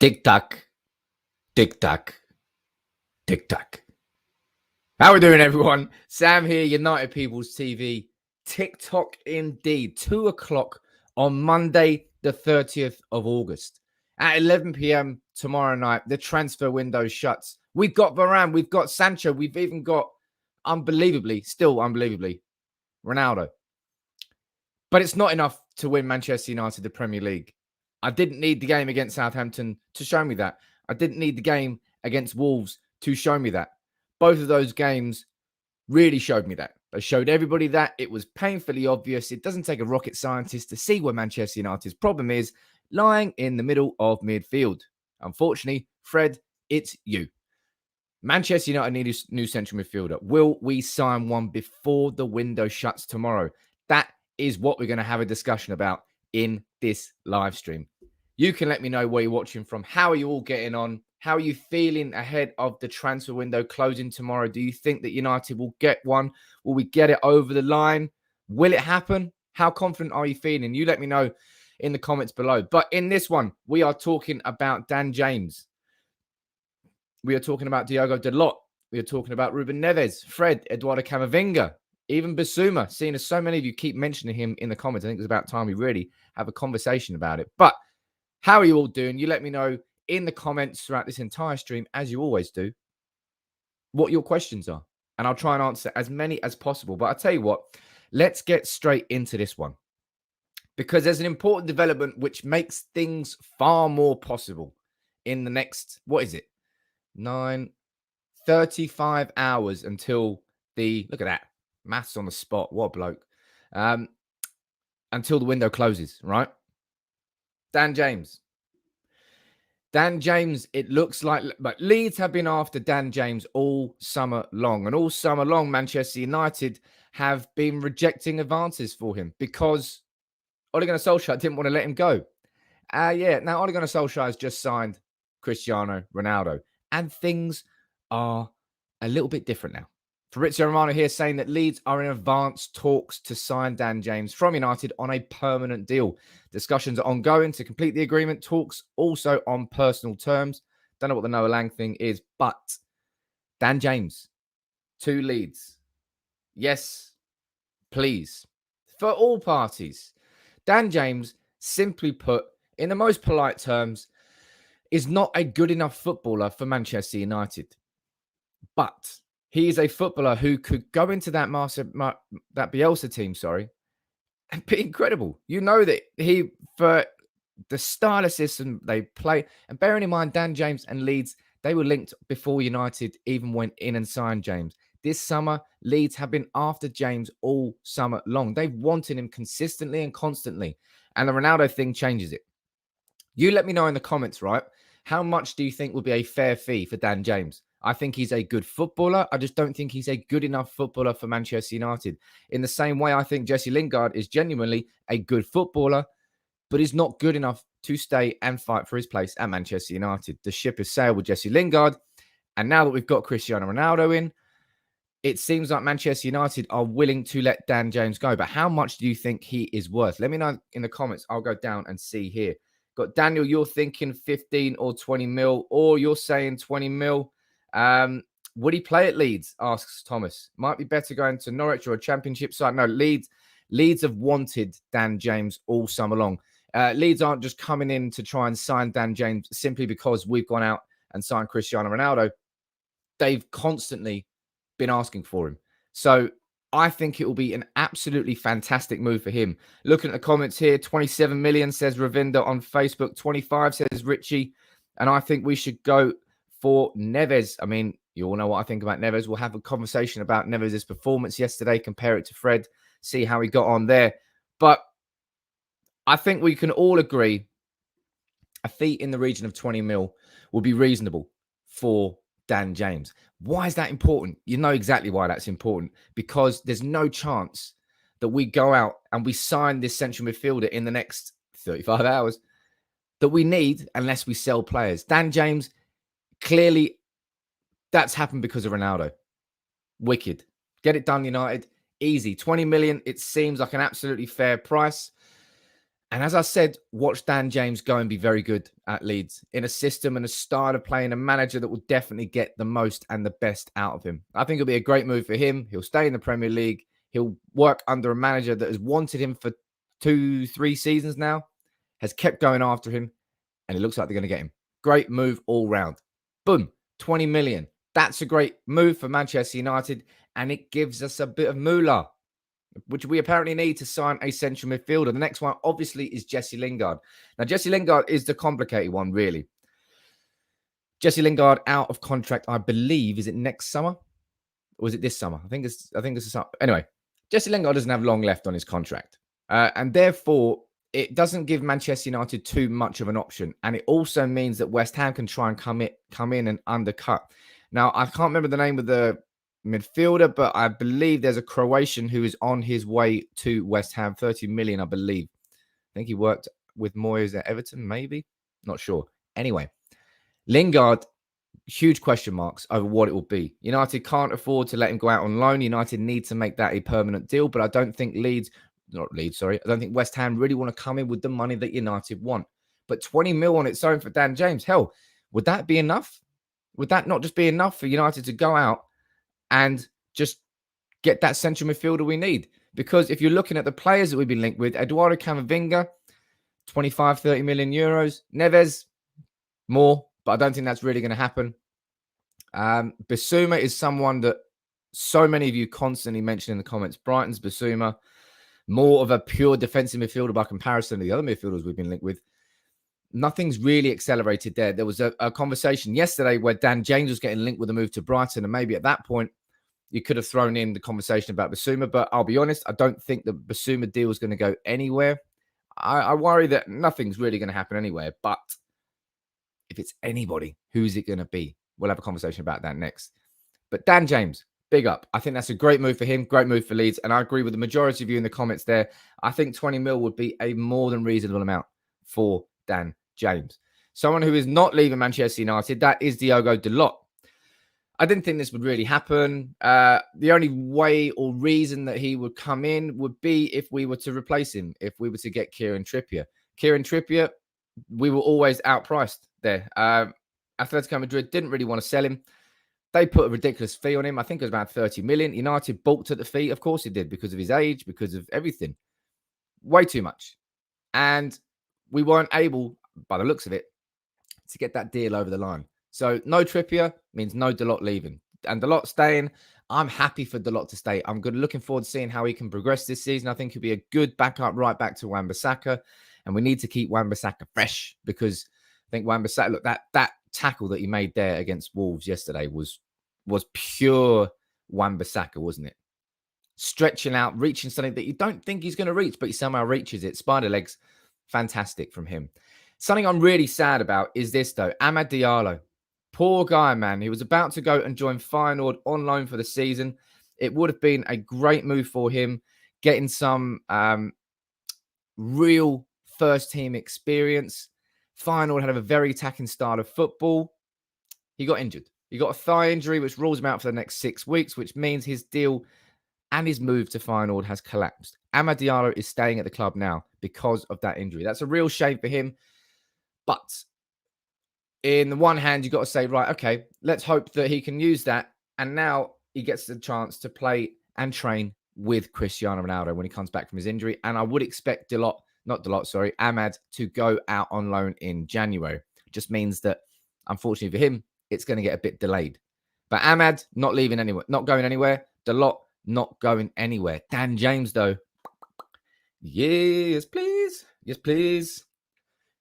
Tick tock, tick tock, tick tock. How we doing, everyone? Sam here, United People's TV. TikTok indeed. 2 o'clock on Monday, the 30th of August. At 11 p.m. tomorrow night, the transfer window shuts. We've got Varane, we've got Sancho, we've even got, still unbelievably, Ronaldo. But it's not enough to win Manchester United the Premier League. I didn't need the game against Southampton to show me that. I didn't need the game against Wolves to show me that. Both of those games really showed me that. They showed everybody that. It was painfully obvious. It doesn't take a rocket scientist to see where Manchester United's problem is, lying in the middle of midfield. Unfortunately, Fred, it's you. Manchester United need a new central midfielder. Will we sign one before the window shuts tomorrow? That is what we're going to have a discussion about in this live stream. You can let me know where you're watching from. How are you all getting on? How are you feeling ahead of the transfer window closing tomorrow? Do you think that United will get one? Will we get it over the line? Will it happen? How confident are you feeling? You let me know in the comments below. But in this one, we are talking about Dan James. We are talking about Diogo Dalot. We are talking about Ruben Neves, Fred, Eduardo Camavinga, even Bissouma. Seeing as so many of you keep mentioning him in the comments, I think it's about time we really have a conversation about it. But how are you all doing? You let me know in the comments throughout this entire stream, as you always do, what your questions are. And I'll try and answer as many as possible. But I'll tell you what, let's get straight into this one. Because there's an important development which makes things far more possible in the next, 35 hours until look at that, maths on the spot, what a bloke, until the window closes, right? Dan James, it looks like, but Leeds have been after Dan James all summer long. And all summer long, Manchester United have been rejecting advances for him because Ole Gunnar Solskjaer didn't want to let him go. Now Ole Gunnar Solskjaer has just signed Cristiano Ronaldo. And things are a little bit different now. Fabrizio Romano here saying that Leeds are in advanced talks to sign Dan James from United on a permanent deal. Discussions are ongoing to complete the agreement. Talks also on personal terms. Don't know what the Noah Lang thing is, but Dan James to Leeds. Yes, please. For all parties. Dan James, simply put, in the most polite terms, is not a good enough footballer for Manchester United. But he is a footballer who could go into that Bielsa team, and be incredible. You know that he, for the style of system they play, and bearing in mind Dan James and Leeds, they were linked before United even went in and signed James. This summer, Leeds have been after James all summer long. They've wanted him consistently and constantly. And the Ronaldo thing changes it. You let me know in the comments, right? How much do you think would be a fair fee for Dan James? I think he's a good footballer. I just don't think he's a good enough footballer for Manchester United. In the same way, I think Jesse Lingard is genuinely a good footballer, but he's not good enough to stay and fight for his place at Manchester United. The ship has sailed with Jesse Lingard. And now that we've got Cristiano Ronaldo in, it seems like Manchester United are willing to let Dan James go. But how much do you think he is worth? Let me know in the comments. I'll go down and see here. Got Daniel, you're thinking 15 or 20 mil, or you're saying 20 mil. Would he play at Leeds? Asks Thomas. Might be better going to Norwich or a championship side. No, Leeds have wanted Dan James all summer long. Leeds aren't just coming in to try and sign Dan James simply because we've gone out and signed Cristiano Ronaldo. They've constantly been asking for him. So I think it will be an absolutely fantastic move for him. Looking at the comments here, 27 million says Ravinda on Facebook, 25 says Richie, and I think we should go for Neves. I mean, you all know what I think about Neves. We'll have a conversation about Neves' performance yesterday, compare it to Fred, see how he got on there. But I think we can all agree a fee in the region of 20 mil will be reasonable for Dan James. Why is that important? You know exactly why that's important. Because there's no chance that we go out and we sign this central midfielder in the next 35 hours that we need unless we sell players. Dan James, clearly that's happened because of Ronaldo. Wicked. Get it done, United. Easy. 20 million, it seems like an absolutely fair price. And as I said, watch Dan James go and be very good at Leeds in a system and a style of playing, a manager that will definitely get the most and the best out of him. I think it'll be a great move for him. He'll stay in the Premier League. He'll work under a manager that has wanted him for 2-3 seasons now, has kept going after him, and it looks like they're going to get him. Great move all round. Boom, 20 million. That's a great move for Manchester United, and it gives us a bit of moolah, which we apparently need to sign a central midfielder. The next one, obviously, is Jesse Lingard. Now, Jesse Lingard is the complicated one, really. Jesse Lingard out of contract, I believe. Is it next summer? Or is it this summer? I think it's the summer. Anyway, Jesse Lingard doesn't have long left on his contract. And therefore, it doesn't give Manchester United too much of an option. And it also means that West Ham can try and come in and undercut. Now, I can't remember the name of the midfielder, but I believe there's a Croatian who is on his way to West Ham, 30 million, I believe. I think he worked with Moyes at Everton, maybe. Not sure. Anyway, Lingard, huge question marks over what it will be. United can't afford to let him go out on loan. United need to make that a permanent deal, but I don't think I don't think West Ham really want to come in with the money that United want. But 20 mil on its own for Dan James, hell, would that be enough? Would that not just be enough for United to go out and just get that central midfielder we need? Because if you're looking at the players that we've been linked with, Eduardo Camavinga, 25, 30 million euros. Neves, more, but I don't think that's really going to happen. Bissouma is someone that so many of you constantly mention in the comments. Brighton's Bissouma, more of a pure defensive midfielder by comparison to the other midfielders we've been linked with. Nothing's really accelerated there. There was a conversation yesterday where Dan James was getting linked with a move to Brighton, and maybe at that point you could have thrown in the conversation about Bissouma, but I'll be honest, I don't think the Bissouma deal is going to go anywhere. I worry that nothing's really going to happen anywhere, but if it's anybody, who's it going to be? We'll have a conversation about that next. But Dan James, big up. I think that's a great move for him, great move for Leeds, and I agree with the majority of you in the comments there. I think 20 mil would be a more than reasonable amount for Dan James. Someone who is not leaving Manchester United, that is Diogo Dalot. I didn't think this would really happen. The only way or reason that he would come in would be if we were to replace him, if we were to get Kieran Trippier. Kieran Trippier, we were always outpriced there. Atletico Madrid didn't really want to sell him. They put a ridiculous fee on him. I think it was about 30 million. United balked at the fee. Of course it did, because of his age, because of everything. Way too much. And we weren't able, by the looks of it, to get that deal over the line. So no Trippier means no Dalot leaving. And Dalot staying, I'm happy for Dalot to stay. I'm looking forward to seeing how he can progress this season. I think he'll be a good backup right back to Wan-Bissaka. And we need to keep Wan-Bissaka fresh, because I think Wan-Bissaka, look, that tackle that he made there against Wolves yesterday was pure Wan-Bissaka, wasn't it? Stretching out, reaching something that you don't think he's going to reach, but he somehow reaches it. Spider legs, fantastic from him. Something I'm really sad about is this, though. Amad Diallo. Poor guy, man. He was about to go and join Feyenoord on loan for the season. It would have been a great move for him, getting some real first-team experience. Feyenoord had a very attacking style of football. He got injured. He got a thigh injury, which rules him out for the next 6 weeks, which means his deal and his move to Feyenoord has collapsed. Amad Diallo is staying at the club now because of that injury. That's a real shame for him. But in the one hand, you've got to say, right, okay, let's hope that he can use that. And now he gets the chance to play and train with Cristiano Ronaldo when he comes back from his injury. And I would expect Amad to go out on loan in January. It just means that, unfortunately for him, it's going to get a bit delayed. But Amad not leaving anywhere, not going anywhere. Dalot not going anywhere. Dan James, though. Yes, please. Yes, please.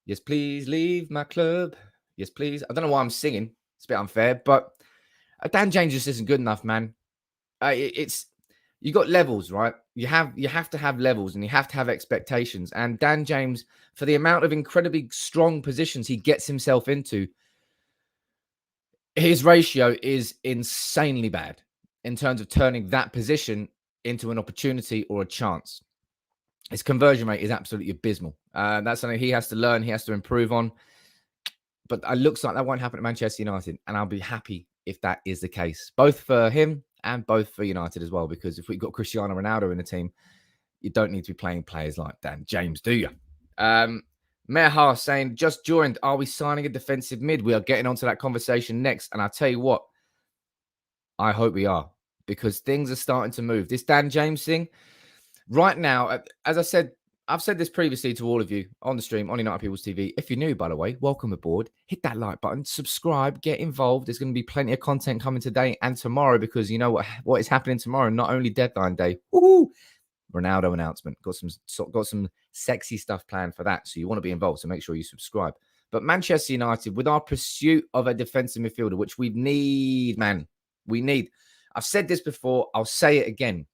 Yes, please leave my club. Yes, please. I don't know why I'm singing. It's a bit unfair, but Dan James just isn't good enough, man. You got levels, right? You have to have levels, and you have to have expectations. And Dan James, for the amount of incredibly strong positions he gets himself into, his ratio is insanely bad in terms of turning that position into an opportunity or a chance. His conversion rate is absolutely abysmal. That's something he has to learn. He has to improve on. But it looks like that won't happen at Manchester United. And I'll be happy if that is the case, both for him and both for United as well. Because if we've got Cristiano Ronaldo in the team, you don't need to be playing players like Dan James, do you? Meha saying, just joined. Are we signing a defensive mid? We are getting onto that conversation next. And I'll tell you what, I hope we are, because things are starting to move. This Dan James thing, right now, as I said, I've said this previously to all of you on the stream, on United People's TV. If you're new, by the way, welcome aboard. Hit that like button, subscribe, get involved. There's going to be plenty of content coming today and tomorrow, because you know what is happening tomorrow. Not only deadline day, woohoo, Ronaldo announcement. Got some sexy stuff planned for that. So you want to be involved. So make sure you subscribe. But Manchester United, with our pursuit of a defensive midfielder, which we need, man, we need. I've said this before. I'll say it again.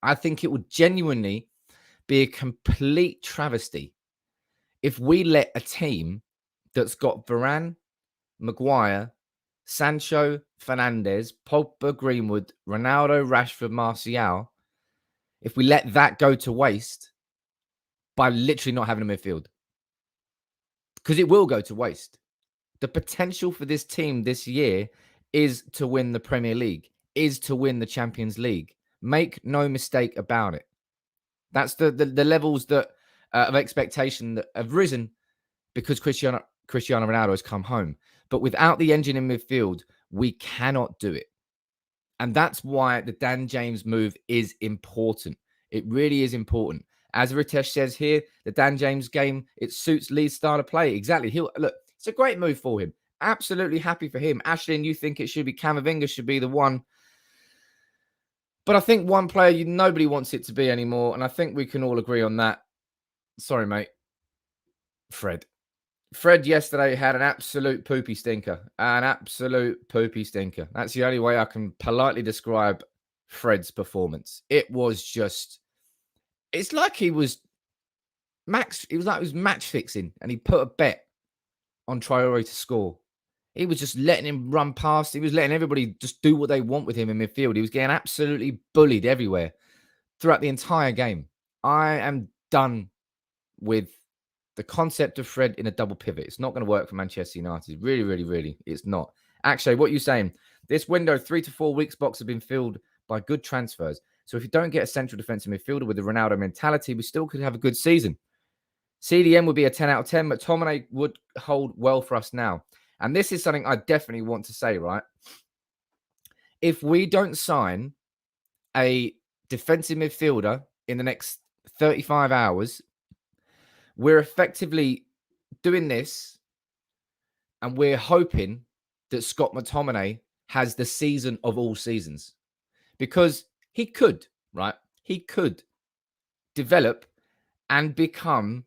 I think it would genuinely be a complete travesty if we let a team that's got Varane, Maguire, Sancho, Fernandes, Pogba, Greenwood, Ronaldo, Rashford, Martial, if we let that go to waste by literally not having a midfield. Because it will go to waste. The potential for this team this year is to win the Premier League, is to win the Champions League. Make no mistake about it. That's the levels that of expectation that have risen because Cristiano Ronaldo has come home. But without the engine in midfield, we cannot do it. And that's why the Dan James move is important. It really is important. As Ritesh says here, the Dan James game, it suits Leeds' style of play. Exactly. Look, it's a great move for him. Absolutely happy for him. Ashley, you think it should be Camavinga should be the one. But I think one player nobody wants it to be anymore, and I think we can all agree on that. Sorry, mate. Fred. Fred yesterday had an absolute poopy stinker. An absolute poopy stinker. That's the only way I can politely describe Fred's performance. It was just... It's like he was match fixing, and he put a bet on Traore to score. He was just letting him run past. He was letting everybody just do what they want with him in midfield. He was getting absolutely bullied everywhere throughout the entire game. I am done with the concept of Fred in a double pivot. It's not going to work for Manchester United. Really, really, really, it's not. Actually, what you're saying, this window, 3 to 4 weeks box, have been filled by good transfers. So if you don't get a central defensive midfielder with the Ronaldo mentality, we still could have a good season. CDM would be a 10 out of 10, but McTominay would hold well for us now. And this is something I definitely want to say, right? If we don't sign a defensive midfielder in the next 35 hours, we're effectively doing this and we're hoping that Scott McTominay has the season of all seasons. Because he could, right? He could develop and become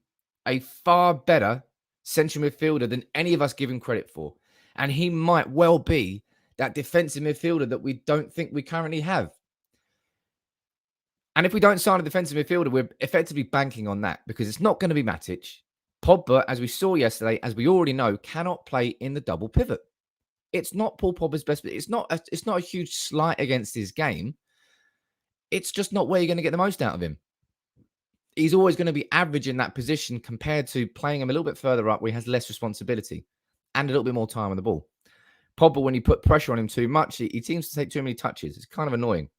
a far better central midfielder than any of us give him credit for. And he might well be that defensive midfielder that we don't think we currently have. And if we don't sign a defensive midfielder, we're effectively banking on that, because it's not going to be Matic. Pogba, as we saw yesterday, as we already know, cannot play in the double pivot. It's not Paul Pogba's best, but it's not a huge slight against his game. It's just not where you're going to get the most out of him. He's always going to be average in that position compared to playing him a little bit further up where he has less responsibility and a little bit more time on the ball. Pogba, when you put pressure on him too much, he seems to take too many touches. It's kind of annoying.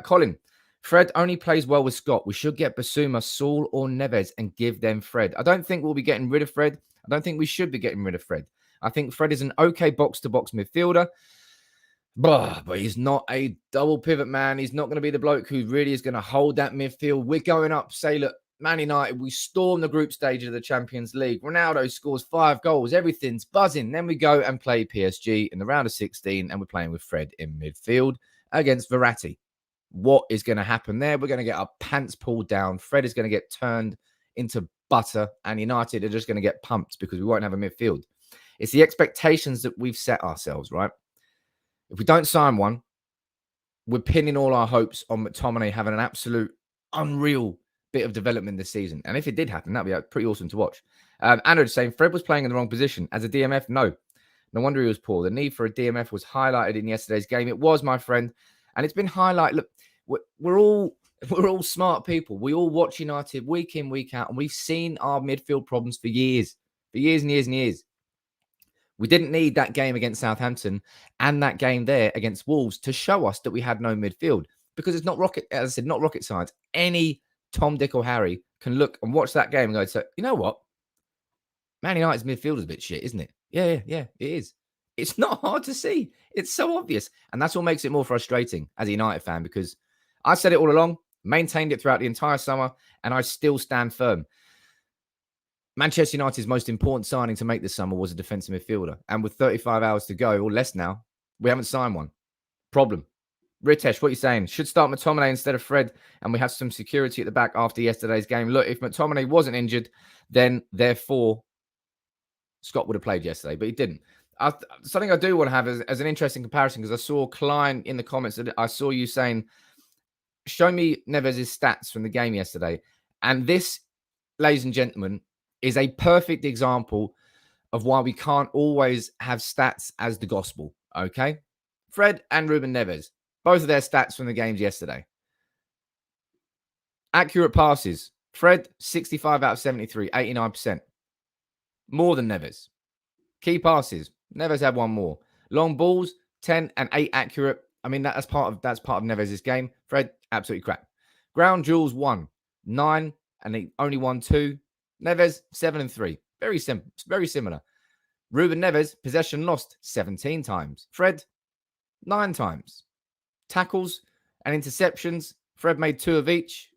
Colin, Fred only plays well with Scott. We should get Basuma, Saul, or Neves and give them Fred. I don't think we'll be getting rid of Fred. I don't think we should be getting rid of Fred. I think Fred is an okay box-to-box midfielder. But he's not a double pivot, man. He's not going to be the bloke who really is going to hold that midfield. We're going up, say, look, Man United, we storm the group stage of the Champions League. Ronaldo scores 5 goals. Everything's buzzing. Then we go and play PSG in the round of 16, and we're playing with Fred in midfield against Verratti. What is going to happen there? We're going to get our pants pulled down. Fred is going to get turned into butter, and United are just going to get pumped because we won't have a midfield. It's the expectations that we've set ourselves, right? If we don't sign one, we're pinning all our hopes on McTominay having an absolute unreal bit of development this season. And if it did happen, that'd be pretty awesome to watch. Andrew saying Fred was playing in the wrong position. As a DMF, no. No wonder he was poor. The need for a DMF was highlighted in yesterday's game. It was, my friend. And it's been highlighted. Look, we're all smart people. We all watch United week in, week out. And we've seen our midfield problems for years. For years and years and years. We didn't need that game against Southampton and that game there against Wolves to show us that we had no midfield, because it's not rocket, as I said, not rocket science. Any Tom, Dick or Harry can look and watch that game and go, so, you know what? Man United's midfield is a bit shit, isn't it? Yeah, it is. It's not hard to see. It's so obvious. And that's what makes it more frustrating as a United fan, because I said it all along, maintained it throughout the entire summer, and I still stand firm. Manchester United's most important signing to make this summer was a defensive midfielder. And with 35 hours to go, or less now, we haven't signed one. Problem. Ritesh, what are you saying? Should start McTominay instead of Fred, and we have some security at the back after yesterday's game. Look, if McTominay wasn't injured, then therefore Scott would have played yesterday, but he didn't. Something I do want to have as an interesting comparison, because I saw Klein in the comments that I saw you saying, show me Neves' stats from the game yesterday. And this, ladies and gentlemen, is a perfect example of why we can't always have stats as the gospel, okay? Fred and Ruben Neves, both of their stats from the games yesterday. Accurate passes. Fred, 65 out of 73, 89%. More than Neves. Key passes. Neves had one more. Long balls, 10 and 8 accurate. I mean, that's part of Neves' game. Fred, absolutely crap. Ground duels, 1. 9, and he only won 2. Neves, 7 and 3. Very simple, very similar. Ruben Neves, possession lost 17 times. Fred, 9 times. Tackles and interceptions. Fred made 2 of each.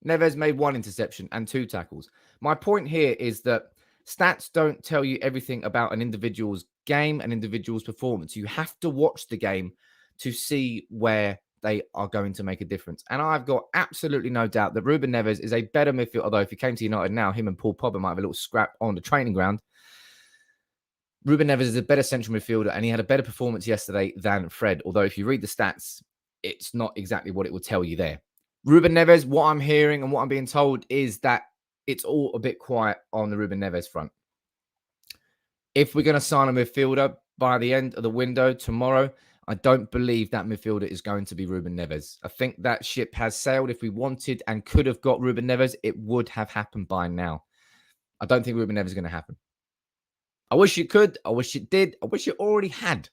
Neves made 1 interception and 2 tackles. My point here is that stats don't tell you everything about an individual's game, an individual's performance. You have to watch the game to see where they are going to make a difference. And I've got absolutely no doubt that Ruben Neves is a better midfielder. Although if he came to United now, him and Paul Pogba might have a little scrap on the training ground. Ruben Neves is a better central midfielder, and he had a better performance yesterday than Fred. Although if you read the stats, it's not exactly what it will tell you there. Ruben Neves, what I'm hearing and what I'm being told is that it's all a bit quiet on the Ruben Neves front. If we're going to sign a midfielder by the end of the window tomorrow, I don't believe that midfielder is going to be Ruben Neves. I think that ship has sailed. If we wanted and could have got Ruben Neves, it would have happened by now. I don't think Ruben Neves is going to happen. I wish it could. I wish it did. I wish it already had.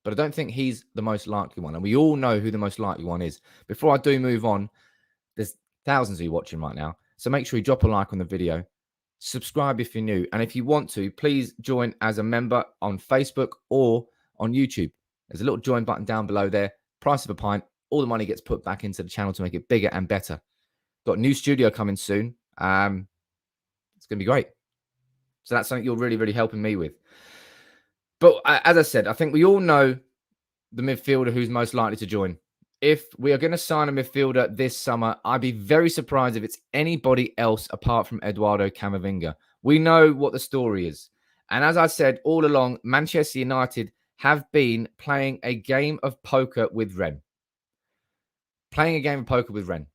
But I don't think he's the most likely one. And we all know who the most likely one is. Before I do move on, there's thousands of you watching right now. So make sure you drop a like on the video. Subscribe if you're new. And if you want to, please join as a member on Facebook or on YouTube. There's a little join button down below there. Price of a pint. All the money gets put back into the channel to make it bigger and better. Got a new studio coming soon. It's going to be great. So that's something you're really, really helping me with. But as I said, I think we all know the midfielder who's most likely to join. If we are going to sign a midfielder this summer, I'd be very surprised if it's anybody else apart from Eduardo Camavinga. We know what the story is. And as I said all along, Manchester United have been playing a game of poker with Ren. Playing a game of poker with Ren.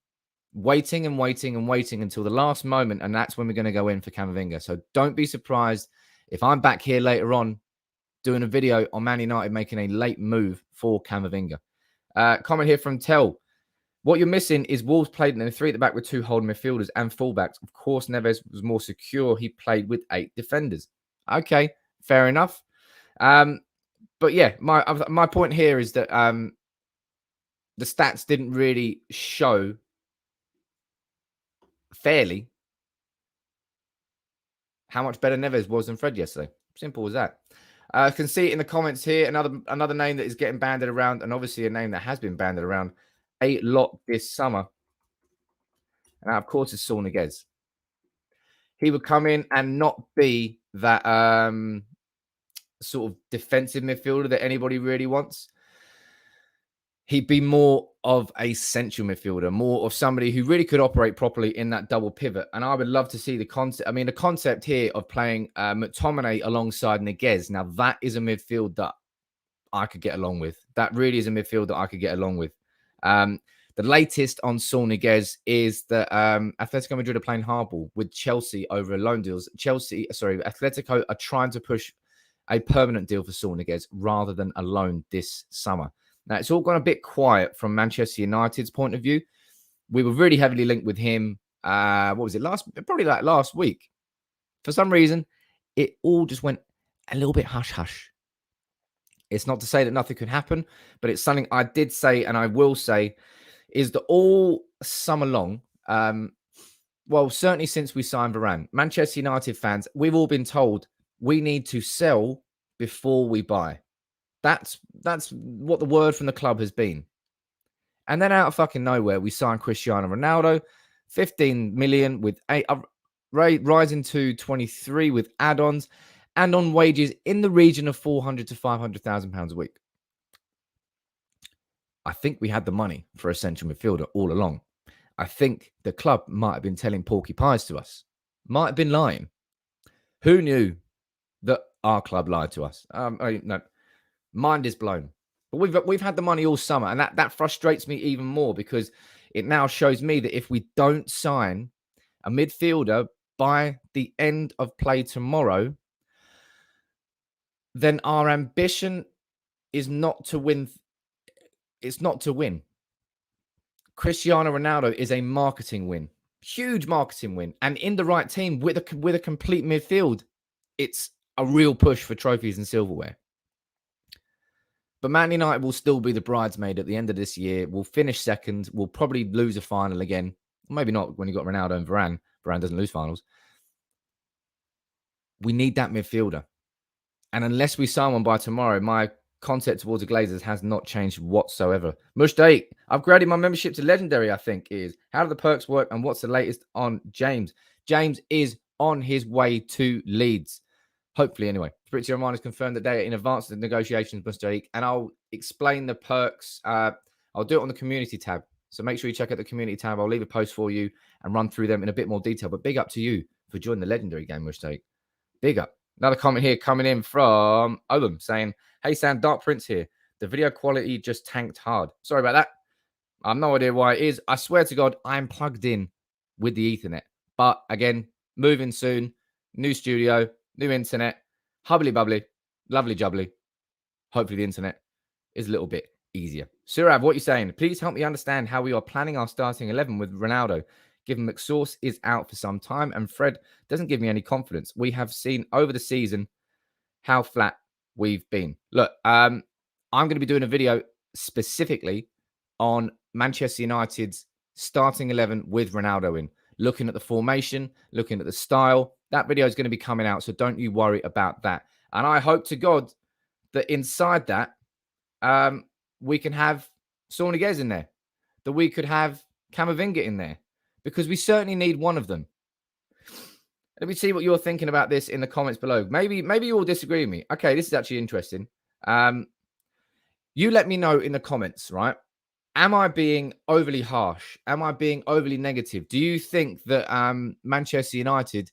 Waiting and waiting and waiting until the last moment, and that's when we're going to go in for Camavinga. So don't be surprised if I'm back here later on doing a video on Man United making a late move for Camavinga. Comment here from Tell. What you're missing is Wolves played in a 3 at the back with 2 holding midfielders and fullbacks. Of course, Neves was more secure. He played with 8 defenders. Okay, fair enough. But yeah, my point here is that the stats didn't really show fairly how much better Neves was than Fred yesterday. Simple as that. I can see it in the comments here. Another name that is getting banded around, and obviously a name that has been banded around a lot this summer. And that, of course, is Saul Niguez. He would come in and not be that sort of defensive midfielder that anybody really wants. He'd be more of a central midfielder, more of somebody who really could operate properly in that double pivot. And I would love to see the concept. I mean, the concept here of playing McTominay alongside Niguez. Now, that is a midfield that I could get along with. That really is a midfield that I could get along with. The latest on Saul Niguez is that Atletico Madrid are playing hardball with Chelsea over loan deals. Atletico are trying to push a permanent deal for Saul Niguez rather than a loan this summer. Now, it's all gone a bit quiet from Manchester United's point of view. We were really heavily linked with him. What was it? Last week. For some reason, it all just went a little bit hush-hush. It's not to say that nothing could happen, but it's something I did say and I will say is that all summer long, well, certainly since we signed Varane, Manchester United fans, we've all been told we need to sell before we buy. That's what the word from the club has been. And then out of fucking nowhere, we signed Cristiano Ronaldo, 15 million with rising to 23 with add-ons and on wages in the region of 400 to 500,000 pounds a week. I think we had the money for a central midfielder all along. I think the club might have been telling porky pies to us, might have been lying. Who knew that our club lied to us? No, mind is blown. But we've had the money all summer, and that frustrates me even more because it now shows me that if we don't sign a midfielder by the end of play tomorrow, then our ambition is not to win. It's not to win. Cristiano Ronaldo is a marketing win, huge marketing win, and in the right team with a complete midfield, it's a real push for trophies and silverware. But Man United will still be the bridesmaid at the end of this year. We'll finish second. We'll probably lose a final again. Maybe not when you've got Ronaldo and Varane. Varane doesn't lose finals. We need that midfielder. And unless we sign one by tomorrow, my concept towards the Glazers has not changed whatsoever. Mushdate, upgrading my membership to Legendary, I think, is. How do the perks work and what's the latest on James? James is on his way to Leeds. Hopefully, anyway. Fabrizio Romano has confirmed the date in advance of the negotiations, Mushdate, and I'll explain the perks. I'll do it on the community tab. So make sure you check out the community tab. I'll leave a post for you and run through them in a bit more detail. But big up to you for joining the Legendary game, Mushdate. Big up. Another comment here coming in from Olam saying, hey, Sam, Dark Prince here. The video quality just tanked hard. Sorry about that. I have no idea why it is. I swear to God, I'm plugged in with the Ethernet. But again, moving soon. New studio, new internet. Hubbly bubbly. Lovely jubbly. Hopefully the internet is a little bit easier. Surab, what are you saying? Please help me understand how we are planning our starting 11 with Ronaldo, given McSauce is out for some time and Fred doesn't give me any confidence. We have seen over the season how flat we've been. Look, I'm going to be doing a video specifically on Manchester United's starting 11 with Ronaldo in, looking at the formation, looking at the style. That video is going to be coming out, so don't you worry about that. And I hope to God that inside that, we can have Sauniguez in there, that we could have Camavinga in there, because we certainly need one of them. Let me see what you're thinking about this in the comments below. Maybe you all disagree with me. Okay, this is actually interesting. You let me know in the comments, right? Am I being overly harsh? Am I being overly negative? Do you think that Manchester United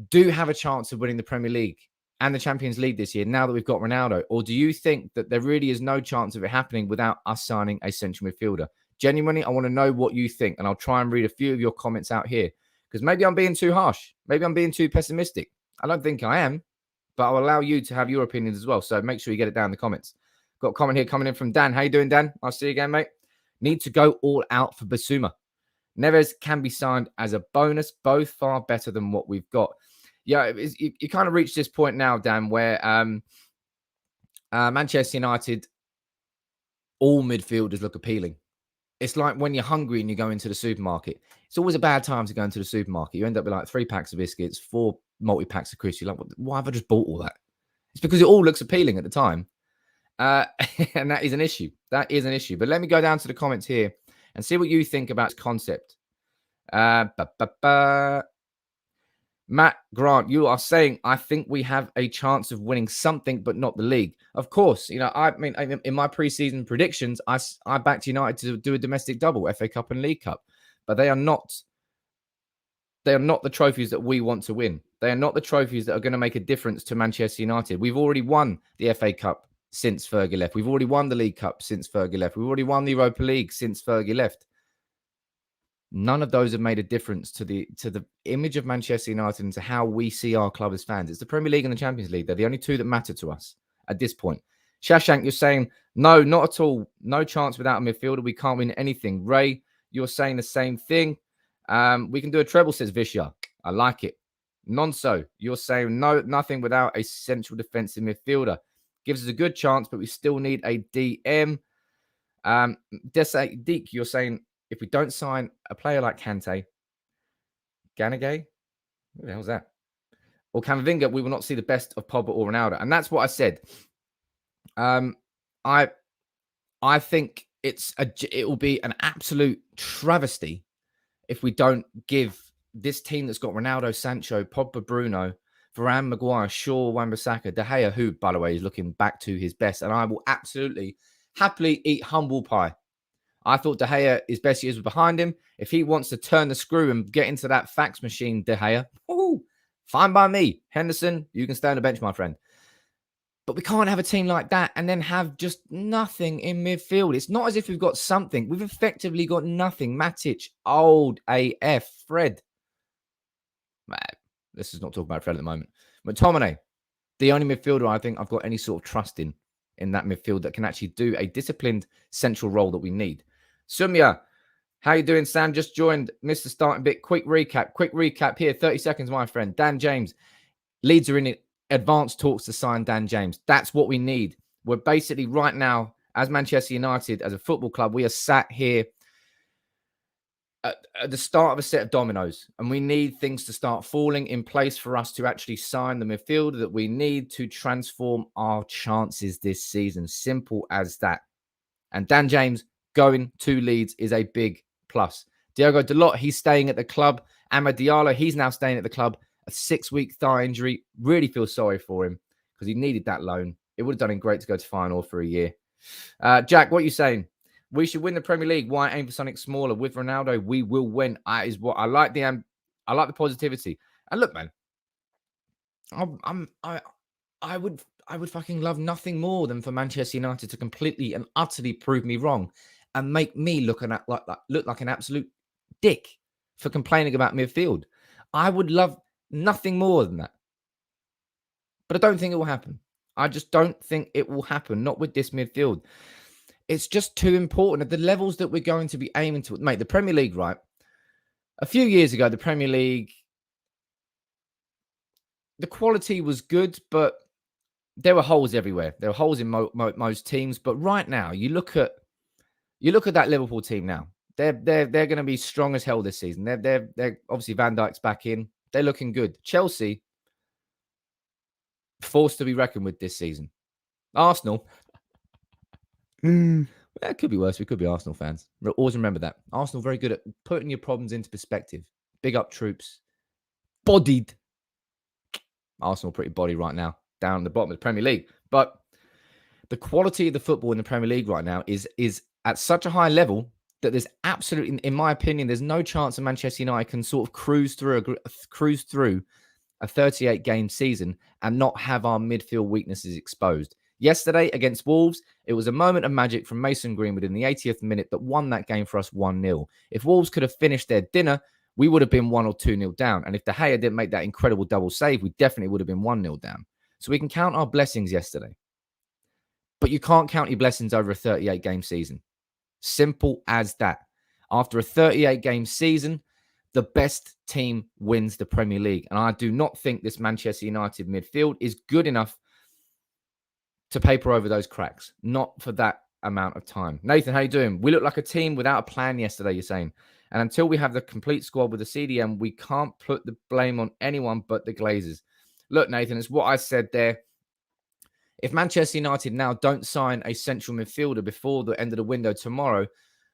do have a chance of winning the Premier League and the Champions League this year now that we've got Ronaldo? Or do you think that there really is no chance of it happening without us signing a central midfielder? Genuinely, I want to know what you think, and I'll try and read a few of your comments out here, because maybe I'm being too harsh. Maybe I'm being too pessimistic. I don't think I am, but I'll allow you to have your opinions as well. So make sure you get it down in the comments. Got a comment here coming in from Dan. How you doing, Dan? I'll see you again, mate. Need to go all out for Basuma. Neves can be signed as a bonus, both far better than what we've got. Yeah, you kind of reached this point now, Dan, where Manchester United, all midfielders look appealing. It's like when you're hungry and you go into the supermarket. It's always a bad time to go into the supermarket. You end up with like 3 packs of biscuits, 4 multi-packs of crisps. You're like, why have I just bought all that? It's because it all looks appealing at the time. And that is an issue. That is an issue. But let me go down to the comments here and see what you think about this concept. Matt Grant, you are saying, I think we have a chance of winning something, but not the league. Of course, you know, I mean, in my preseason predictions, I backed United to do a domestic double, FA Cup and League Cup, but they are not the trophies that we want to win. They are not the trophies that are going to make a difference to Manchester United. We've already won the FA Cup since Fergie left. We've already won the League Cup since Fergie left. We've already won the Europa League since Fergie left. None of those have made a difference to the image of Manchester United and to how we see our club as fans. It's the Premier League and the Champions League. They're the only two that matter to us at this point. Shashank, you're saying, no, not at all. No chance without a midfielder. We can't win anything. Ray, you're saying the same thing. We can do a treble, says Visha. I like it. Nonso, you're saying, no, nothing without a central defensive midfielder. Gives us a good chance, but we still need a DM. Deek, you're saying, if we don't sign a player like Kante, Ganagay, who the hell's that? Or Camavinga, we will not see the best of Pogba or Ronaldo. And that's what I said. I think it will be an absolute travesty if we don't give this team that's got Ronaldo, Sancho, Pogba, Bruno, Varane, Maguire, Shaw, Wan-Bissaka, De Gea, who, by the way, is looking back to his best. And I will absolutely happily eat humble pie. I thought De Gea, his best years were behind him. If he wants to turn the screw and get into that fax machine, De Gea, fine by me. Henderson, you can stay on the bench, my friend. But we can't have a team like that and then have just nothing in midfield. It's not as if we've got something. We've effectively got nothing. Matic, old AF, Fred. Man, let's just not talk about Fred at the moment. McTominay, the only midfielder I think I've got any sort of trust in that midfield that can actually do a disciplined central role that we need. Sumya, how you doing, Sam? Just joined. Missed the starting bit. Quick recap here. 30 seconds, my friend. Dan James. Leeds are in advanced talks to sign Dan James. That's what we need. We're basically right now, as Manchester United, as a football club, we are sat here at the start of a set of dominoes, and we need things to start falling in place for us to actually sign the midfielder that we need to transform our chances this season. Simple as that. And Dan James going to Leeds is a big plus. Diogo Dalot, he's staying at the club. Amad Diallo, he's now staying at the club. A 6-week thigh injury. Really feel sorry for him because he needed that loan. It would have done him great to go to final for a year. Jack, what are you saying? We should win the Premier League. Why aim for something smaller? With Ronaldo, we will win. That is what I like. I like the positivity. And look, man, I would fucking love nothing more than for Manchester United to completely and utterly prove me wrong and make me look like an absolute dick for complaining about midfield. I would love nothing more than that. But I don't think it will happen. I just don't think it will happen. Not with this midfield. It's just too important at the levels that we're going to be aiming to. Mate, the Premier League, right? A few years ago, the Premier League, the quality was good, but there were holes everywhere. There were holes in most teams. But right now, you look at that Liverpool team now. They're going to be strong as hell this season. They're obviously Van Dijk's back in. They're looking good. Chelsea, forced to be reckoned with this season. Arsenal, it could be worse. We could be Arsenal fans. Always remember that. Arsenal very good at putting your problems into perspective. Big up troops. Bodied. Arsenal pretty body right now. Down the bottom of the Premier League. But the quality of the football in the Premier League right now is at such a high level that there's absolutely, in my opinion, there's no chance that Manchester United can sort of cruise through a 38-game season and not have our midfield weaknesses exposed. Yesterday against Wolves, it was a moment of magic from Mason Greenwood in the 80th minute that won that game for us 1-0. If Wolves could have finished their dinner, we would have been 1 or 2-0 down. And if De Gea didn't make that incredible double save, we definitely would have been 1-0 down. So we can count our blessings yesterday. But you can't count your blessings over a 38-game season. Simple as that. After a 38-game season, the best team wins the Premier League. And I do not think this Manchester United midfield is good enough to paper over those cracks. Not for that amount of time. Nathan, how you doing? We look like a team without a plan yesterday, you're saying. And until we have the complete squad with the CDM, we can't put the blame on anyone but the Glazers. Look, Nathan, it's what I said there. If Manchester United now don't sign a central midfielder before the end of the window tomorrow,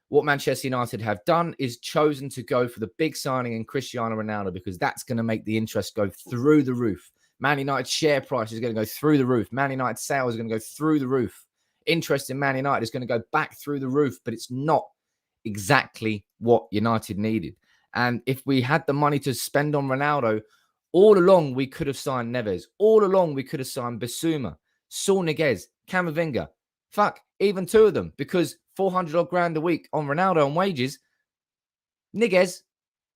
what Manchester United have done is chosen to go for the big signing in Cristiano Ronaldo because that's going to make the interest go through the roof. Man United's share price is going to go through the roof. Man United's sales are going to go through the roof. Interest in Man United is going to go back through the roof, but it's not exactly what United needed. And if we had the money to spend on Ronaldo, all along we could have signed Neves. All along we could have signed Bissouma, Saul Niguez, Camavinga. Fuck, even two of them, because 400 odd grand a week on Ronaldo on wages. Niguez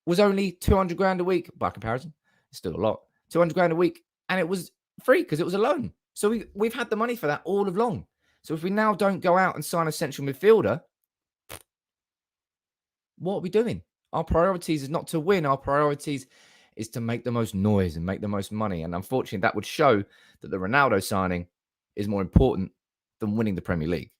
was only 200 grand a week by comparison. It's still a lot. 200 grand a week. And it was free because it was a loan. So we've had the money for that all along. So if we now don't go out and sign a central midfielder, what are we doing? Our priorities is not to win. Our priorities is to make the most noise and make the most money. And unfortunately, that would show that the Ronaldo signing is more important than winning the Premier League.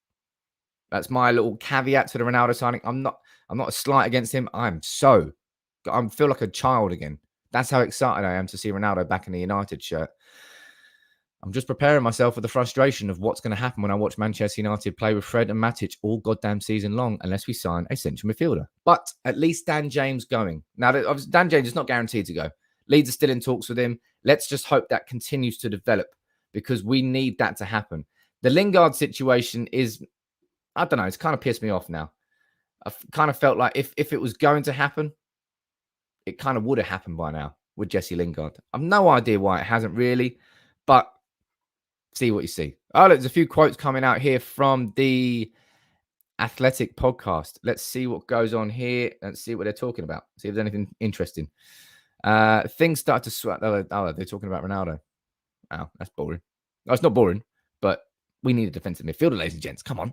That's my little caveat to the Ronaldo signing. I'm not a slight against him. I feel like a child again. That's how excited I am to see Ronaldo back in the United shirt. I'm just preparing myself for the frustration of what's going to happen when I watch Manchester United play with Fred and Matic all goddamn season long, unless we sign a central midfielder. But at least Dan James going. Now, Dan James is not guaranteed to go. Leeds are still in talks with him. Let's just hope that continues to develop because we need that to happen. The Lingard situation is, I don't know, it's kind of pissed me off now. I kind of felt like if it was going to happen, it kind of would have happened by now with Jesse Lingard. I've no idea why it hasn't really, but see what you see. Oh, look, there's a few quotes coming out here from the Athletic podcast. Let's see what goes on here and see what they're talking about. See if there's anything interesting. Things start to sweat. Oh, they're talking about Ronaldo. Wow, that's boring. No, it's not boring, but we need a defensive midfielder, ladies and gents. Come on.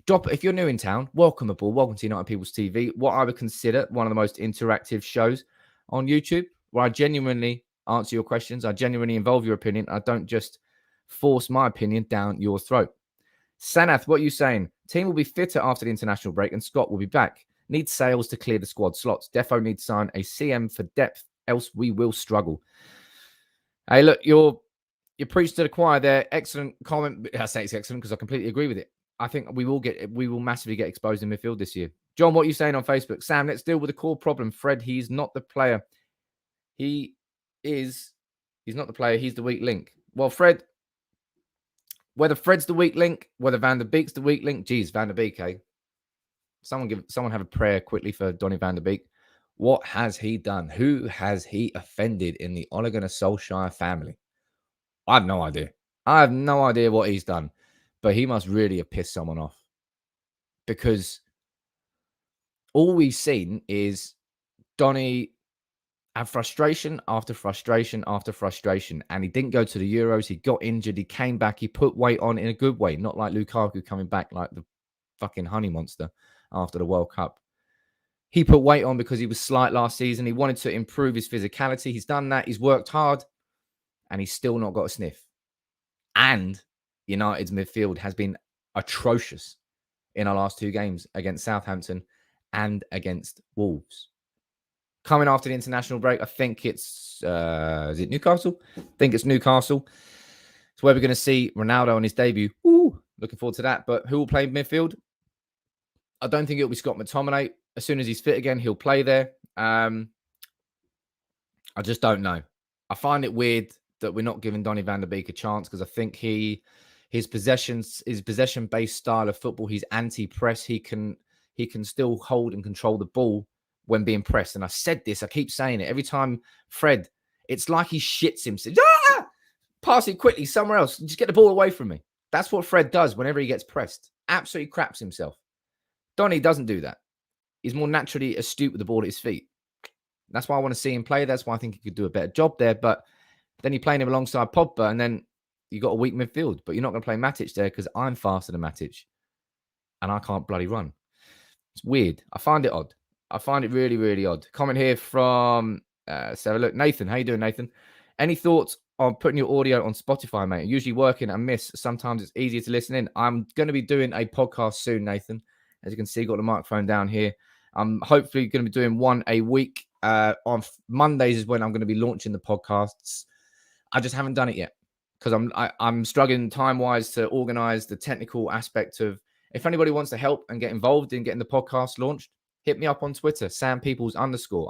If you're new in town, welcome aboard. Welcome to United People's TV. What I would consider one of the most interactive shows on YouTube, where I genuinely answer your questions. I genuinely involve your opinion. I don't just force my opinion down your throat. Sanath, what are you saying? Team will be fitter after the international break and Scott will be back. Need sales to clear the squad slots. Defo needs to sign a CM for depth, else we will struggle. Hey, look, you're preached to the choir there. Excellent comment. I say it's excellent because I completely agree with it. I think we will massively get exposed in midfield this year. John, what are you saying on Facebook? Sam, let's deal with the core problem. Fred, he's not the player. He's not the player. He's the weak link. Well, Fred, whether Fred's the weak link, whether Van der Beek's the weak link, geez, Van der Beek, eh? Someone have a prayer quickly for Donny Van der Beek. What has he done? Who has he offended in the Ole Gunnar Solskjaer family? I have no idea. I have no idea what he's done, but he must really have pissed someone off because all we've seen is Donny have frustration after frustration after frustration, and he didn't go to the Euros. He got injured. He came back. He put weight on in a good way, not like Lukaku coming back like the fucking honey monster after the World Cup. He put weight on because he was slight last season. He wanted to improve his physicality. He's done that. He's worked hard, and he's still not got a sniff. And United's midfield has been atrocious in our last two games against Southampton and against Wolves. Coming after the international break, I think it's, is it Newcastle? I think it's Newcastle. It's where we're going to see Ronaldo on his debut. Ooh, looking forward to that. But who will play midfield? I don't think it'll be Scott McTominay. As soon as he's fit again, he'll play there. I just don't know. I find it weird that we're not giving Donny Van der Beek a chance because I think his possession-based style of football, he's anti-press. He can still hold and control the ball when being pressed. And I said this, I keep saying it. Every time Fred, it's like he shits himself. Ah! Pass it quickly somewhere else. Just get the ball away from me. That's what Fred does whenever he gets pressed. Absolutely craps himself. Donny doesn't do that. He's more naturally astute with the ball at his feet. That's why I want to see him play. That's why I think he could do a better job there. But then you're playing him alongside Pogba, and then you got a weak midfield. But you're not going to play Matic there because I'm faster than Matic. And I can't bloody run. It's weird. I find it odd. I find it really, really odd. Comment here from Sarah. Look, Nathan. How you doing, Nathan? Any thoughts on putting your audio on Spotify, mate? Usually working and miss. Sometimes it's easier to listen in. I'm going to be doing a podcast soon, Nathan. As you can see, got the microphone down here. I'm hopefully going to be doing one a week. On Mondays is when I'm going to be launching the podcasts. I just haven't done it yet because I'm struggling time-wise to organize the technical aspect of. If anybody wants to help and get involved in getting the podcast launched, hit me up on Twitter, @sampeoples_.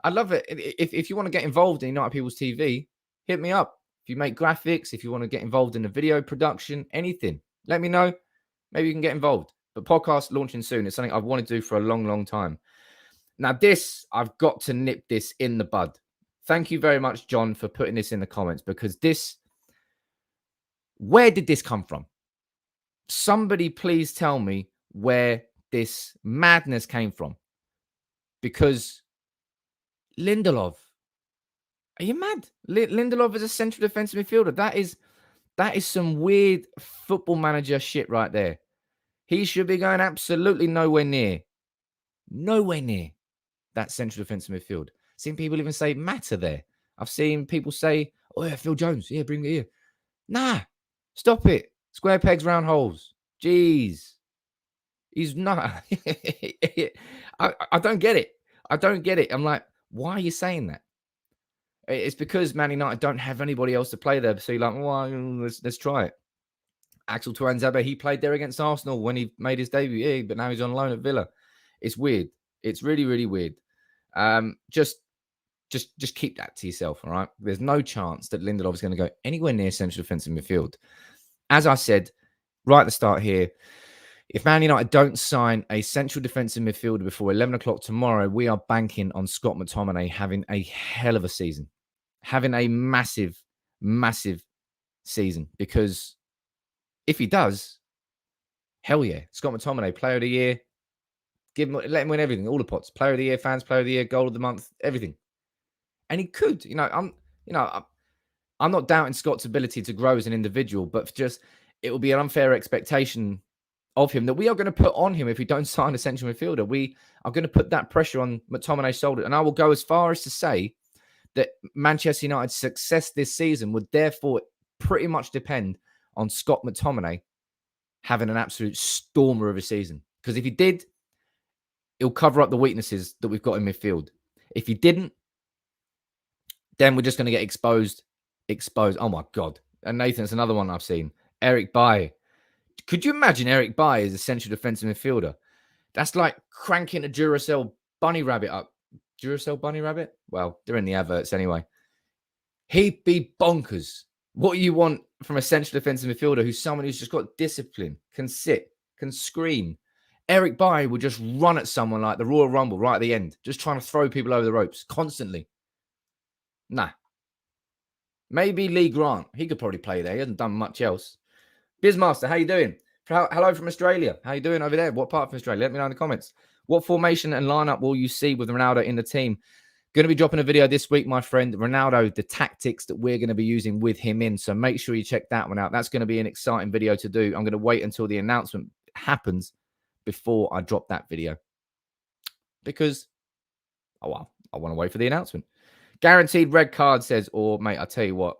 I'd love it. If you want to get involved in United People's TV, hit me up. If you make graphics, if you want to get involved in the video production, anything, let me know. Maybe you can get involved. But podcast launching soon. It's something I've wanted to do for a long, long time. Now this, I've got to nip this in the bud. Thank you very much, John, for putting this in the comments because where did this come from? Somebody please tell me where this madness came from. Because Lindelof, are you mad? Lindelof is a central defensive midfielder. That is some weird football manager shit right there. He should be going absolutely nowhere near that central defensive midfield. I've seen people even say Mata there. I've seen people say, oh yeah, Phil Jones. Yeah, bring it here. Nah, stop it. Square pegs, round holes. Jeez. He's not. I don't get it. I don't get it. I'm like, why are you saying that? It's because Man United don't have anybody else to play there. So you're like, well, let's try it. Axel Tuanzebe, he played there against Arsenal when he made his debut, yeah, but now he's on loan at Villa. It's weird. It's really, really weird. Just keep that to yourself, all right? There's no chance that Lindelof is going to go anywhere near central defensive midfield. As I said right at the start here, if Man United don't sign a central defensive midfielder before 11 o'clock tomorrow, we are banking on Scott McTominay having a hell of a season, having a massive, massive season. Because if he does, hell yeah, Scott McTominay, Player of the Year, let him win everything, all the pots, Player of the Year, Fans Player of the Year, Goal of the Month, everything. And he could, I'm not doubting Scott's ability to grow as an individual, but it will be an unfair expectation of him that we are going to put on him if we don't sign a central midfielder. We are going to put that pressure on McTominay's shoulder. And I will go as far as to say that Manchester United's success this season would therefore pretty much depend on Scott McTominay having an absolute stormer of a season. Because if he did, he'll cover up the weaknesses that we've got in midfield. If he didn't, then we're just going to get exposed. Oh, my God. And Nathan's another one I've seen. Eric Bailly. Could you imagine Eric Bailly as a central defensive midfielder? That's like cranking a Duracell bunny rabbit up. Duracell bunny rabbit? Well, they're in the adverts anyway. He'd be bonkers. What you want from a central defensive midfielder who's someone who's just got discipline, can sit, can screen. Eric Bailly would just run at someone like the Royal Rumble right at the end, just trying to throw people over the ropes constantly. Nah. Maybe Lee Grant. He could probably play there. He hasn't done much else. Bizmaster, how you doing? Hello from Australia. How you doing over there? What part of Australia? Let me know in the comments. What formation and lineup will you see with Ronaldo in the team? Going to be dropping a video this week, my friend. Ronaldo, the tactics that we're going to be using with him in. So make sure you check that one out. That's going to be an exciting video to do. I'm going to wait until the announcement happens before I drop that video. Because, oh, well, I want to wait for the announcement. Guaranteed red card says, or mate, I tell you what.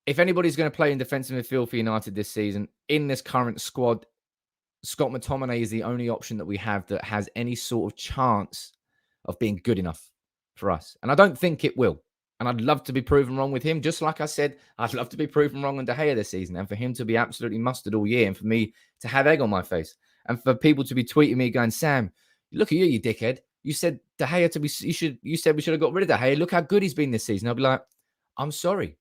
If anybody's going to play in defensive midfield for United this season, in this current squad, Scott McTominay is the only option that we have that has any sort of chance of being good enough for us. And I don't think it will. And I'd love to be proven wrong with him. Just like I said, I'd love to be proven wrong on De Gea this season and for him to be absolutely mustard all year and for me to have egg on my face and for people to be tweeting me going, Sam, look at you dickhead. You said De Gea you said we should have got rid of De Gea. Look how good he's been this season. I'll be like, I'm sorry.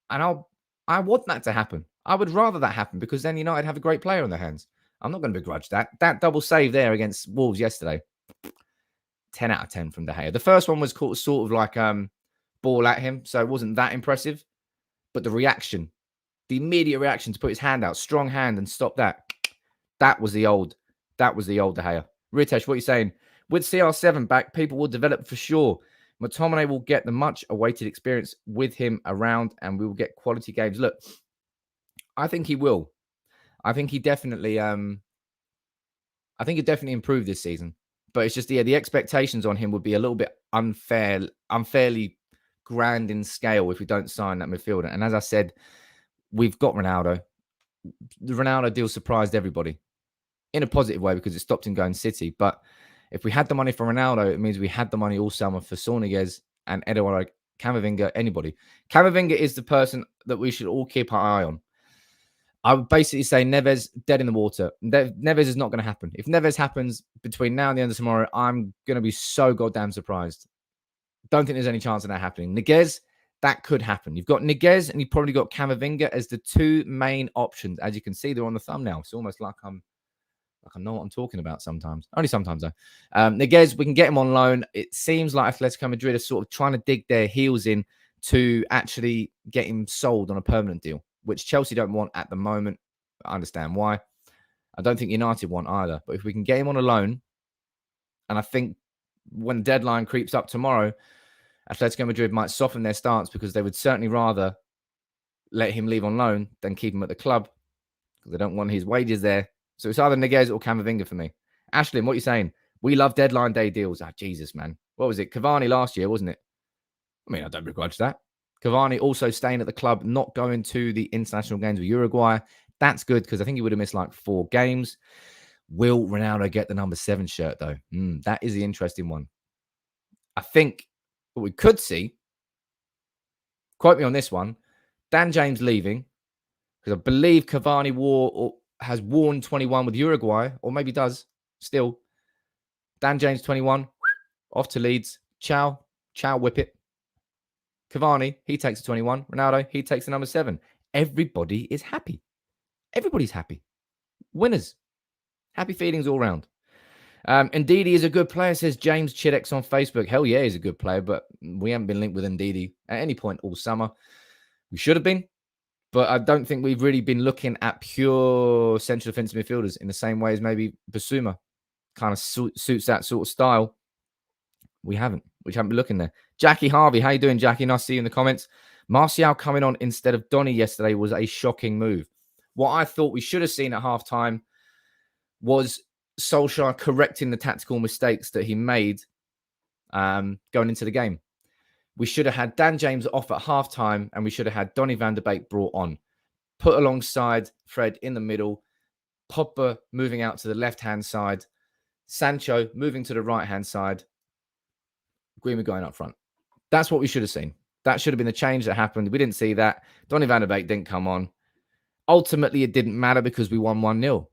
And I want that to happen. I would rather that happen because then United have a great player on their hands. I'm not going to begrudge that. That double save there against Wolves yesterday, 10 out of 10 from De Gea. The first one was sort of like ball at him, so it wasn't that impressive. But the reaction, the immediate reaction to put his hand out, strong hand and stop that was the old De Gea. Ritesh, what are you saying? With CR7 back, people will develop for sure. McTominay will get the much-awaited experience with him around and we will get quality games. Look, I think he will. I think he definitely improved this season. But it's just, the expectations on him would be a little bit unfairly grand in scale if we don't sign that midfielder. And as I said, we've got Ronaldo. The Ronaldo deal surprised everybody in a positive way because it stopped him going City. But if we had the money for Ronaldo, it means we had the money all summer for Sorniguez and Eduardo Camavinga, anybody. Camavinga is the person that we should all keep our eye on. I would basically say Neves, dead in the water. Neves is not going to happen. If Neves happens between now and the end of tomorrow, I'm going to be so goddamn surprised. Don't think there's any chance of that happening. Niguez, that could happen. You've got Niguez and you've probably got Camavinga as the two main options. As you can see, they're on the thumbnail. It's almost like I know what I'm talking about sometimes. Only sometimes, though. Niguez, we can get him on loan. It seems like Atletico Madrid are sort of trying to dig their heels in to actually get him sold on a permanent deal, which Chelsea don't want at the moment. I understand why. I don't think United want either. But if we can get him on a loan, and I think when the deadline creeps up tomorrow, Atletico Madrid might soften their stance because they would certainly rather let him leave on loan than keep him at the club because they don't want his wages there. So it's either Niguez or Camavinga for me. Ashlyn, what are you saying? We love deadline day deals. Ah, Jesus, man. What was it? Cavani last year, wasn't it? I mean, I don't begrudge that. Cavani also staying at the club, not going to the international games with Uruguay. That's good because I think he would have missed like 4 games. Will Ronaldo get the number 7 shirt, though? That is the interesting one. I think what we could see, quote me on this one, Dan James leaving, because I believe Cavani has worn 21 with Uruguay, or maybe does still. Dan James 21, off to Leeds. Ciao, whip it. Cavani, he takes the 21. Ronaldo, he takes the number 7. Everybody is happy. Everybody's happy. Winners. Happy feelings all round. Ndidi is a good player, says James Chidex on Facebook. Hell yeah, he's a good player, but we haven't been linked with Ndidi at any point all summer. We should have been, but I don't think we've really been looking at pure central defensive midfielders in the same way as maybe Basuma kind of suits that sort of style. We haven't been looking there. Jackie Harvey, how you doing, Jackie? Nice to see you in the comments. Martial coming on instead of Donny yesterday was a shocking move. What I thought we should have seen at halftime was Solskjaer correcting the tactical mistakes that he made going into the game. We should have had Dan James off at halftime, and we should have had Donny van de Beek brought on, put alongside Fred in the middle, Pogba moving out to the left-hand side, Sancho moving to the right-hand side, Greenwood going up front. That's what we should have seen. That should have been the change that happened. We didn't see that. Donny van de Beek didn't come on. Ultimately, it didn't matter because we won 1-0.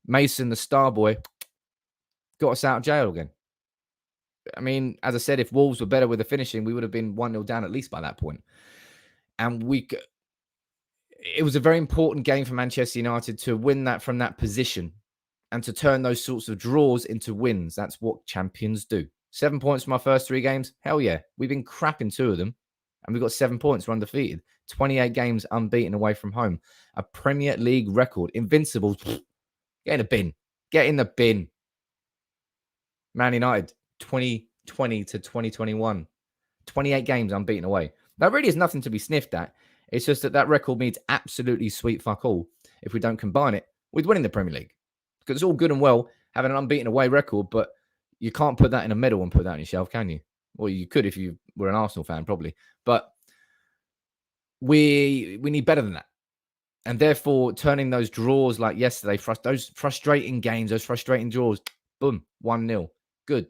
Mason, the star boy, got us out of jail again. I mean, as I said, if Wolves were better with the finishing, we would have been 1-0 down at least by that point. And it was a very important game for Manchester United to win that from that position and to turn those sorts of draws into wins. That's what champions do. 7 points from our first 3 games. Hell yeah. We've been crap in 2 of them. And we've got 7 points. We're undefeated. 28 games unbeaten away from home. A Premier League record. Invincibles. Get in the bin. Get in the bin. Man United, 2020 to 2021. 28 games unbeaten away. That really is nothing to be sniffed at. It's just that record means absolutely sweet fuck all if we don't combine it with winning the Premier League. Because it's all good and well having an unbeaten away record, but you can't put that in a medal and put that on your shelf, can you? Well, you could if you were an Arsenal fan, probably. But we need better than that. And therefore, turning those draws like yesterday, those frustrating games, those frustrating draws, boom, 1-0. Good.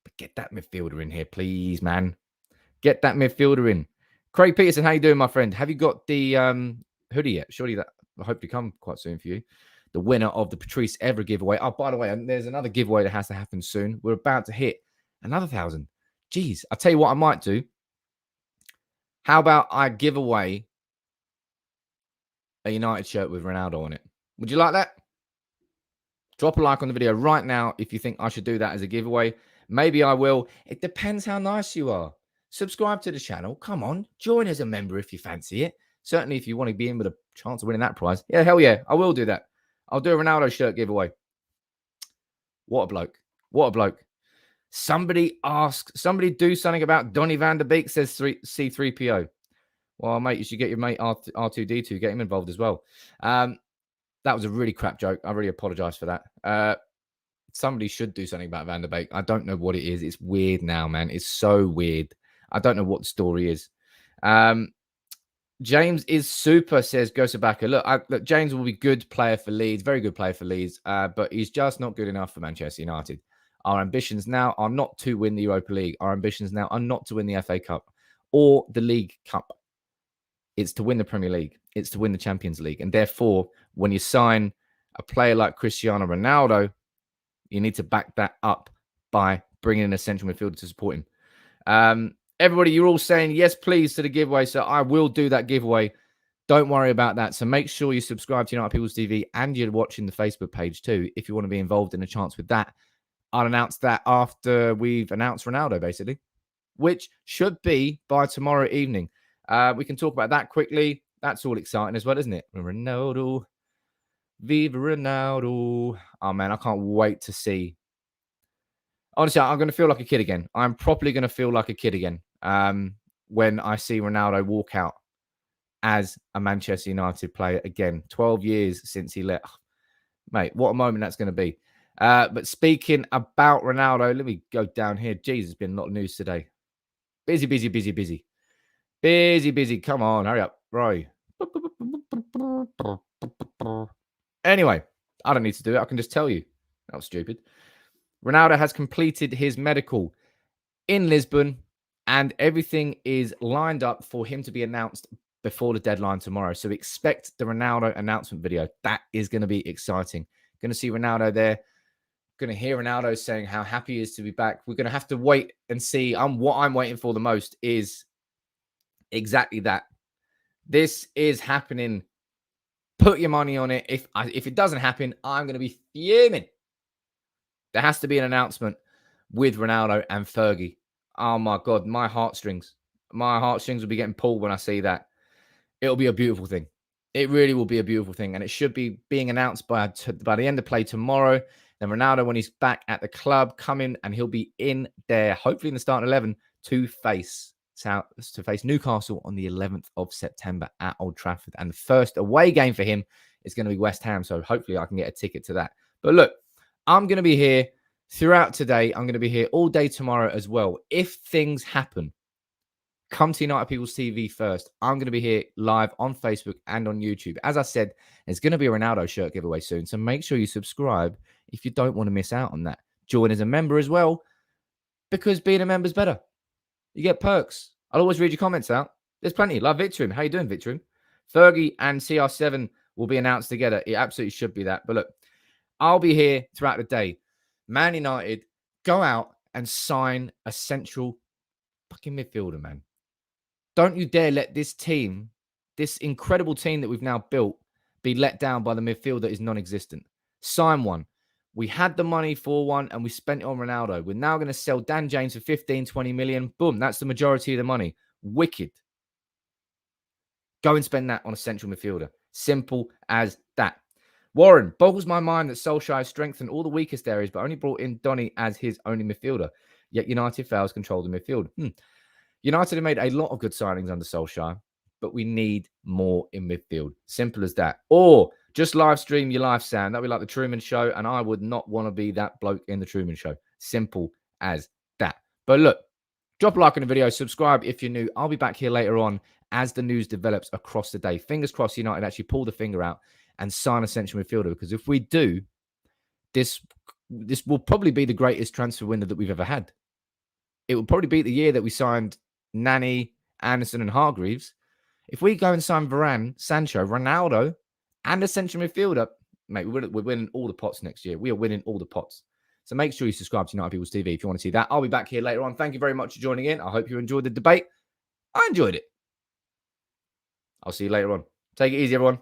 But get that midfielder in here, please, man. Get that midfielder in. Craig Peterson, how you doing, my friend? Have you got the hoodie yet? Surely that will hopefully come quite soon for you. The winner of the Patrice Evra giveaway. Oh, by the way, there's another giveaway that has to happen soon. We're about to hit another 1,000. Jeez, I'll tell you what I might do. How about I give away a United shirt with Ronaldo on it? Would you like that? Drop a like on the video right now if you think I should do that as a giveaway. Maybe I will. It depends how nice you are. Subscribe to the channel. Come on. Join as a member if you fancy it. Certainly if you want to be in with a chance of winning that prize. Yeah, hell yeah. I will do that. I'll do a Ronaldo shirt giveaway. What a bloke. What a bloke. Somebody do something about Donny van de Beek, says C3PO. Well, mate, you should get your mate R2D2, get him involved as well. That was a really crap joke. I really apologize for that. Somebody should do something about Van der Beek. I don't know what it is. It's weird now, man. It's so weird. I don't know what the story is. James is super, says Gosabaka. Look, James will be good player for Leeds. Very good player for Leeds. But he's just not good enough for Manchester United. Our ambitions now are not to win the Europa League. Our ambitions now are not to win the FA Cup or the League Cup. It's to win the Premier League. It's to win the Champions League. And therefore, when you sign a player like Cristiano Ronaldo, you need to back that up by bringing in a central midfielder to support him. Everybody, you're all saying yes, please, to the giveaway. So I will do that giveaway. Don't worry about that. So make sure you subscribe to United People's TV and you're watching the Facebook page too if you want to be involved in a chance with that. I'll announce that after we've announced Ronaldo, basically, which should be by tomorrow evening. We can talk about that quickly. That's all exciting as well, isn't it? Ronaldo. Viva Ronaldo. Oh, man, I can't wait to see. Honestly, I'm going to feel like a kid again. I'm properly going to feel like a kid again when I see Ronaldo walk out as a Manchester United player again. 12 years since he left. Mate, what a moment that's going to be. But speaking about Ronaldo, let me go down here. Jeez, there's been a lot of news today. Busy. Busy. Come on, hurry up. Right. Anyway, I don't need to do it. I can just tell you. That was stupid. Ronaldo has completed his medical in Lisbon, and everything is lined up for him to be announced before the deadline tomorrow. So expect the Ronaldo announcement video. That is going to be exciting. Going to see Ronaldo there. Going to hear Ronaldo saying how happy he is to be back. We're going to have to wait and see. What I'm waiting for the most is exactly that. This is happening. Put your money on it. If it doesn't happen, I'm going to be fuming. There has to be an announcement with Ronaldo and Fergie. Oh my God, my heartstrings will be getting pulled when I see that. It'll be a beautiful thing. It really will be a beautiful thing. And it should be being announced by the end of play tomorrow. Then Ronaldo, when he's back at the club, come in and he'll be in there, hopefully in the starting 11, to face Newcastle on the 11th of September at Old Trafford. And the first away game for him is going to be West Ham. So hopefully I can get a ticket to that. But look, I'm going to be here throughout today. I'm going to be here all day tomorrow as well. If things happen, come to United People's TV first. I'm going to be here live on Facebook and on YouTube. As I said, there's going to be a Ronaldo shirt giveaway soon. So make sure you subscribe if you don't want to miss out on that. Join as a member as well, because being a member is better. You get perks. I'll always read your comments out. There's plenty. Love Victorium. How you doing, Victorium? Fergie and CR7 will be announced together. It absolutely should be that. But look, I'll be here throughout the day. Man United, go out and sign a central fucking midfielder, man. Don't you dare let this team, this incredible team that we've now built, be let down by the midfield that is non-existent. Sign one. We had the money for one and we spent it on Ronaldo. We're now going to sell Dan James for 15, 20 million. Boom. That's the majority of the money. Wicked. Go and spend that on a central midfielder. Simple as that. Warren, boggles my mind that Solskjaer strengthened all the weakest areas, but only brought in Donny as his only midfielder. Yet United fails control the midfield. United have made a lot of good signings under Solskjaer, but we need more in midfield. Simple as that. Or just live stream your life, Sam. That'd be like the Truman Show, and I would not want to be that bloke in the Truman Show. Simple as that. But look, drop a like on the video, subscribe if you're new. I'll be back here later on as the news develops across the day. Fingers crossed United actually pull the finger out and sign a central midfielder, because if we do, this will probably be the greatest transfer window that we've ever had. It will probably be the year that we signed Nani, Anderson, and Hargreaves. If we go and sign Varane, Sancho, Ronaldo, and a central midfielder, mate, we're winning all the pots next year. We are winning all the pots. So make sure you subscribe to United People's TV if you want to see that. I'll be back here later on. Thank you very much for joining in. I hope you enjoyed the debate. I enjoyed it. I'll see you later on. Take it easy, everyone.